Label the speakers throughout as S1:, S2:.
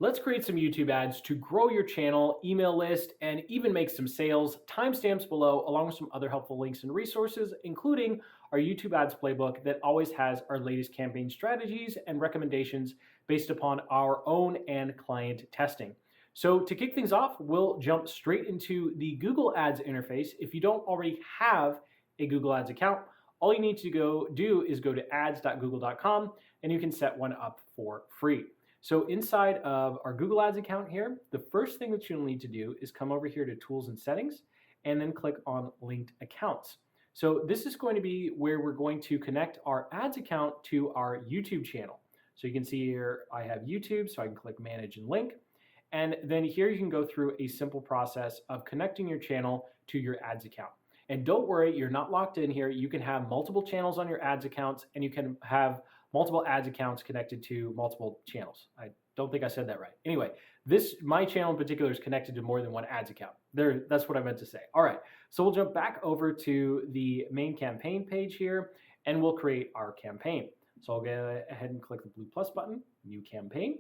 S1: Let's create some YouTube ads to grow your channel, email list, and even make some sales. Timestamps below, along with some other helpful links and resources, including our YouTube ads playbook that always has our latest campaign strategies and recommendations based upon our own and client testing. So to kick things off, we'll jump straight into the Google Ads interface. If you don't already have a Google Ads account, all you need to go do is go to ads.google.com and you can set one up for free. So inside of our Google Ads account here, the first thing that you'll need to do is come over here to Tools and Settings and then click on Linked Accounts. So this is going to be where we're going to connect our ads account to our YouTube channel. So you can see here I have YouTube, so I can click Manage and Link. And then here you can go through a simple process of connecting your channel to your ads account. And don't worry, you're not locked in here. You can have multiple channels on your ads accounts, and you can have multiple ads accounts connected to multiple channels. I don't think I said that right. Anyway, my channel in particular is connected to more than one ads account. That's what I meant to say. All right, so we'll jump back over to the main campaign page here, and we'll create our campaign. So I'll go ahead and click the blue plus button, New Campaign.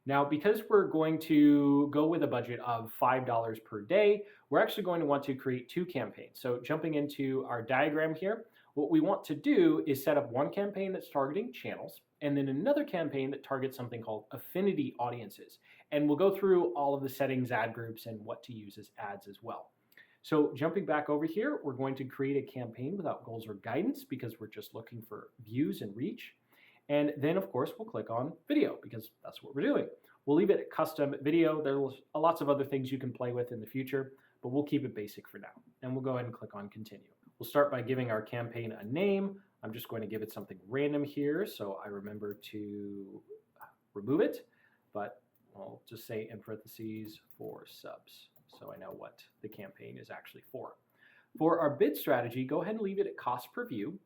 S1: Now, because we're going to go with a budget of $5 per day, we're actually going to want to create two campaigns. So jumping into our diagram here, what we want to do is set up one campaign that's targeting channels and then another campaign that targets something called affinity audiences. And we'll go through all of the settings, ad groups, and what to use as ads as well. So jumping back over here, we're going to create a campaign without goals or guidance because we're just looking for views and reach. And then, of course, we'll click on video because that's what we're doing. We'll leave it at custom video. There's lots of other things you can play with in the future, but we'll keep it basic for now. And we'll go ahead and click on continue. We'll start by giving our campaign a name. I'm just going to give it something random here so I remember to remove it, but I'll just say in parentheses for subs so I know what the campaign is actually for. For our bid strategy, go ahead and leave it at cost per view.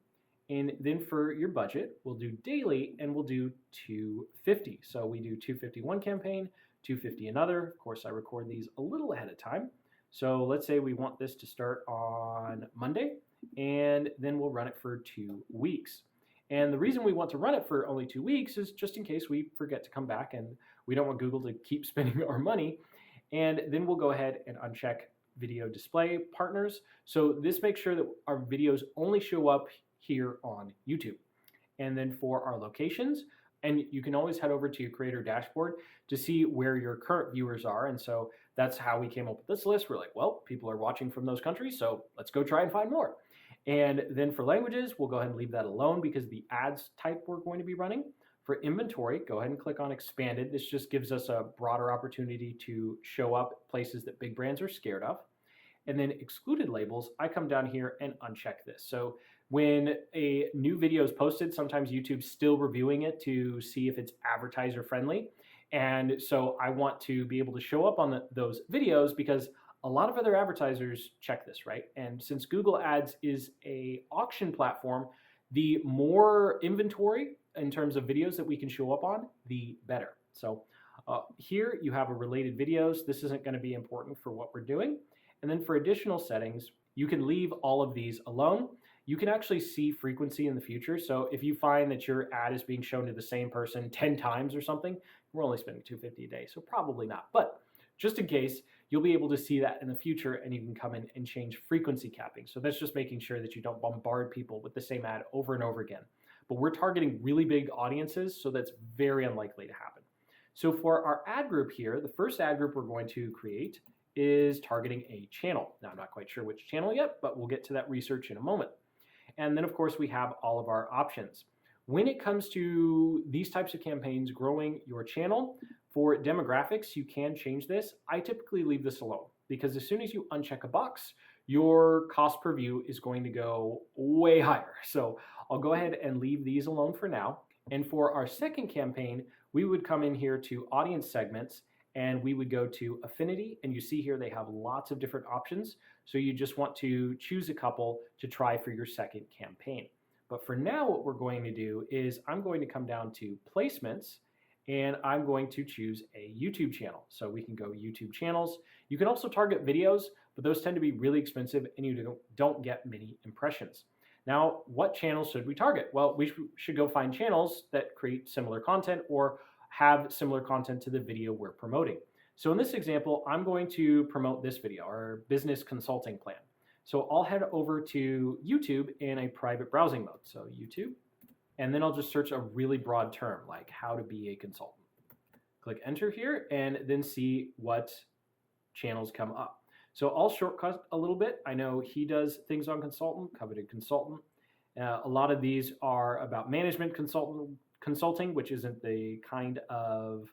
S1: And then for your budget, we'll do daily and we'll do $250. So we do $250 one campaign, $250 another. Of course, I record these a little ahead of time. So let's say we want this to start on Monday, and then we'll run it for 2 weeks. And the reason we want to run it for only 2 weeks is just in case we forget to come back and we don't want Google to keep spending our money. And then we'll go ahead and uncheck video display partners. So this makes sure that our videos only show up here on YouTube. And then for our locations, and you can always head over to your creator dashboard to see where your current viewers are. And so that's how we came up with this list. We're like, well, people are watching from those countries, so let's go try and find more. And then for languages, we'll go ahead and leave that alone because the ads type we're going to be running. For inventory, go ahead and click on expanded. This just gives us a broader opportunity to show up places that big brands are scared of. And then excluded labels, I come down here and uncheck this. So when a new video is posted, sometimes YouTube's still reviewing it to see if it's advertiser friendly. And so I want to be able to show up on those videos because a lot of other advertisers check this, right? And since Google Ads is an auction platform, the more inventory in terms of videos that we can show up on, the better. So here you have a related videos. This isn't going to be important for what we're doing. And then for additional settings, you can leave all of these alone. You can actually see frequency in the future. So if you find that your ad is being shown to the same person 10 times or something, we're only spending $250 a day, so probably not. But just in case, you'll be able to see that in the future and you can come in and change frequency capping. So that's just making sure that you don't bombard people with the same ad over and over again. But we're targeting really big audiences, so that's very unlikely to happen. So for our ad group here, the first ad group we're going to create is targeting a channel. Now, I'm not quite sure which channel yet, but we'll get to that research in a moment. And then, of course, we have all of our options. When it comes to these types of campaigns, growing your channel, for demographics, you can change this. I typically leave this alone because as soon as you uncheck a box, your cost per view is going to go way higher. So I'll go ahead and leave these alone for now. And for our second campaign, we would come in here to audience segments and we would go to affinity, and you see here they have lots of different options. So you just want to choose a couple to try for your second campaign. But for now, what we're going to do is I'm going to come down to placements, and I'm going to choose a YouTube channel. So we can go YouTube channels. You can also target videos, but those tend to be really expensive and you don't get many impressions. Now, what channels should we target? Well, we should go find channels that create similar content or have similar content to the video we're promoting. So in this example, I'm going to promote this video, our business consulting plan. So I'll head over to YouTube in a private browsing mode. So YouTube, and then I'll just search a really broad term like how to be a consultant. Click enter here and then see what channels come up. So I'll shortcut a little bit. I know he does things on consultant, coveted consultant. A lot of these are about management consulting, which isn't the kind of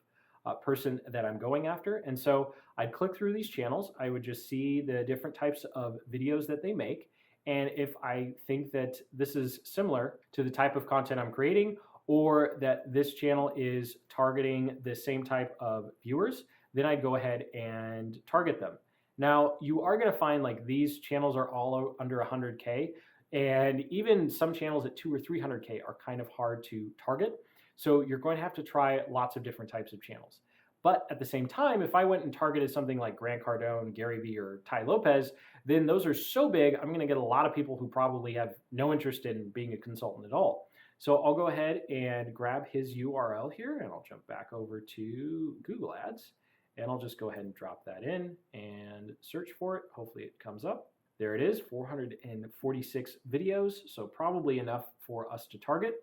S1: person that I'm going after. And so I'd click through these channels. I would just see the different types of videos that they make. And if I think that this is similar to the type of content I'm creating, or that this channel is targeting the same type of viewers, then I'd go ahead and target them. Now, you are going to find like these channels are all under 100K, and even some channels at 200 or 300K are kind of hard to target. So you're going to have to try lots of different types of channels. But at the same time, if I went and targeted something like Grant Cardone, Gary Vee, or Ty Lopez, then those are so big, I'm going to get a lot of people who probably have no interest in being a consultant at all. So I'll go ahead and grab his URL here, and I'll jump back over to Google Ads, and I'll just go ahead and drop that in and search for it. Hopefully it comes up. There it is, 446 videos, so probably enough for us to target.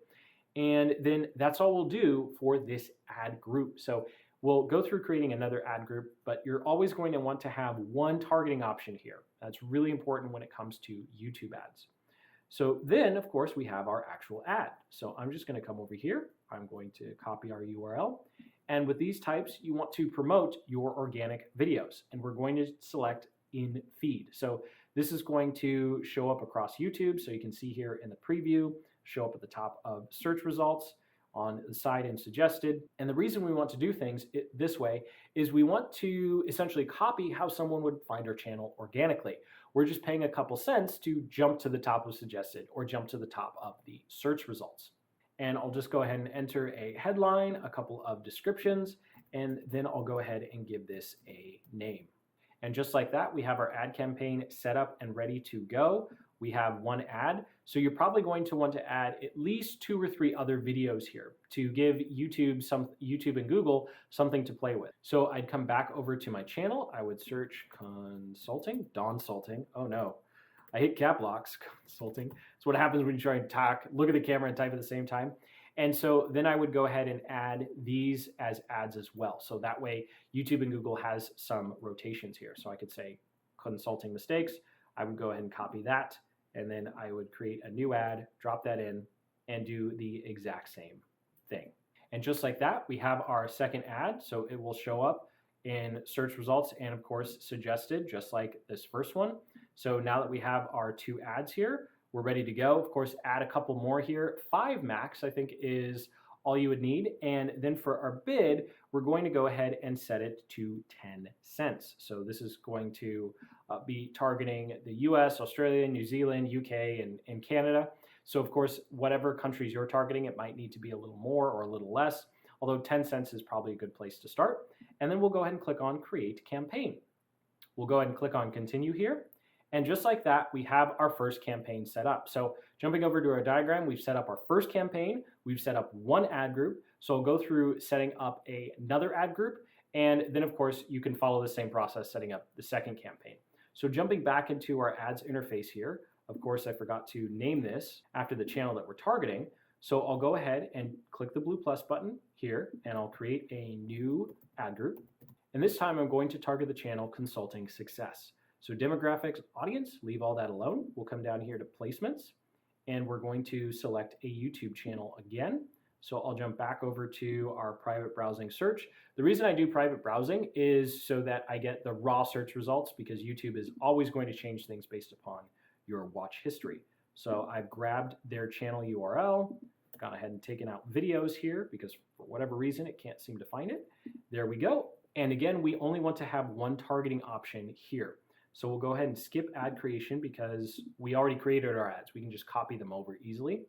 S1: And then that's all we'll do for this ad group. So we'll go through creating another ad group, but you're always going to want to have one targeting option here. That's really important when it comes to YouTube ads. So then, of course, we have our actual ad. So I'm just going to come over here. I'm going to copy our URL. And with these types, you want to promote your organic videos. And we're going to select in feed. So this is going to show up across YouTube. So you can see here in the preview, show up at the top of search results, on the side in suggested. And the reason we want to do things this way is we want to essentially copy how someone would find our channel organically. We're just paying a couple cents to jump to the top of suggested or jump to the top of the search results. And I'll just go ahead and enter a headline, a couple of descriptions, and then I'll go ahead and give this a name. And just like that, we have our ad campaign set up and ready to go. We have one ad. So you're probably going to want to add at least 2 or 3 other videos here to give YouTube and Google something to play with. So I'd come back over to my channel. I would search consulting, Donsulting. Oh no, I hit cap locks, consulting. It's what happens when you try and talk, look at the camera and type at the same time. And so then I would go ahead and add these as ads as well. So that way YouTube and Google has some rotations here. So I could say consulting mistakes. I would go ahead and copy that. And then I would create a new ad, drop that in, and do the exact same thing. And just like that, we have our second ad. So it will show up in search results and of course suggested, just like this first one. So now that we have our 2 ads here, we're ready to go. Of course, add a couple more here. 5 max, I think, is all you would need. And then for our bid, we're going to go ahead and set it to 10 cents. So this is going to be targeting the US, Australia, New Zealand, UK, and Canada. So of course, whatever countries you're targeting, it might need to be a little more or a little less, although 10 cents is probably a good place to start. And then we'll go ahead and click on Create Campaign. We'll go ahead and click on Continue here. And just like that, we have our first campaign set up. So jumping over to our diagram, we've set up our first campaign. We've set up one ad group. So I'll go through setting up another ad group. And then, of course, you can follow the same process setting up the second campaign. So jumping back into our ads interface here, of course, I forgot to name this after the channel that we're targeting. So I'll go ahead and click the blue plus button here, and I'll create a new ad group. And this time I'm going to target the channel Consulting Success. So demographics, audience, leave all that alone. We'll come down here to placements, and we're going to select a YouTube channel again. So I'll jump back over to our private browsing search. The reason I do private browsing is so that I get the raw search results, because YouTube is always going to change things based upon your watch history. So I've grabbed their channel URL, gone ahead and taken out videos here because for whatever reason it can't seem to find it. There we go. And again, we only want to have one targeting option here. So we'll go ahead and skip ad creation because we already created our ads. We can just copy them over easily.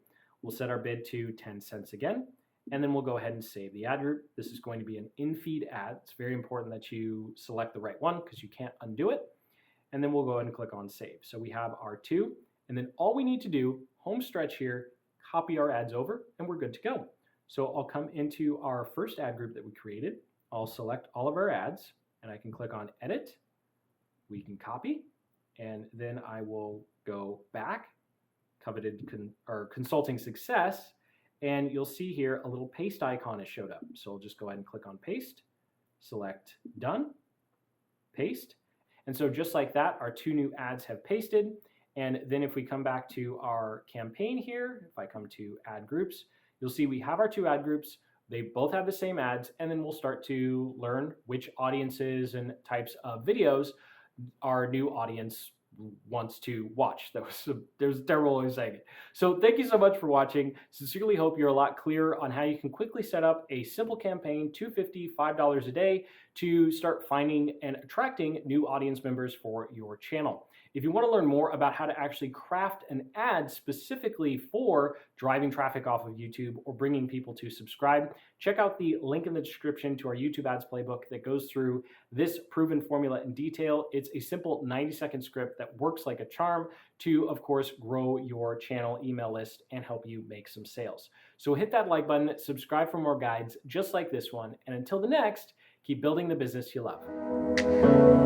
S1: We'll set our bid to 10 cents again, and then we'll go ahead and save the ad group. This is going to be an in-feed ad. It's very important that you select the right one because you can't undo it. And then we'll go ahead and click on save. So we have our 2, and then all we need to do, home stretch here, copy our ads over, and we're good to go. So I'll come into our first ad group that we created. I'll select all of our ads and I can click on edit. We can copy, and then I will go back, coveted consulting success, and you'll see here a little paste icon has showed up. So I'll just go ahead and click on paste, select done, paste. And so just like that, our 2 new ads have pasted. And then if we come back to our campaign here, if I come to ad groups, you'll see we have our 2 ad groups. They both have the same ads, and then we'll start to learn which audiences and types of videos our new audience wants to watch. There's terrible way of saying it. So thank you so much for watching. Sincerely hope you're a lot clearer on how you can quickly set up a simple campaign, $2.50, $5 a day, to start finding and attracting new audience members for your channel. If you want to learn more about how to actually craft an ad specifically for driving traffic off of YouTube or bringing people to subscribe, check out the link in the description to our YouTube ads playbook that goes through this proven formula in detail. It's a simple 90-second script that works like a charm to, of course, grow your channel email list and help you make some sales. So hit that like button, subscribe for more guides just like this one, and until the next, keep building the business you love.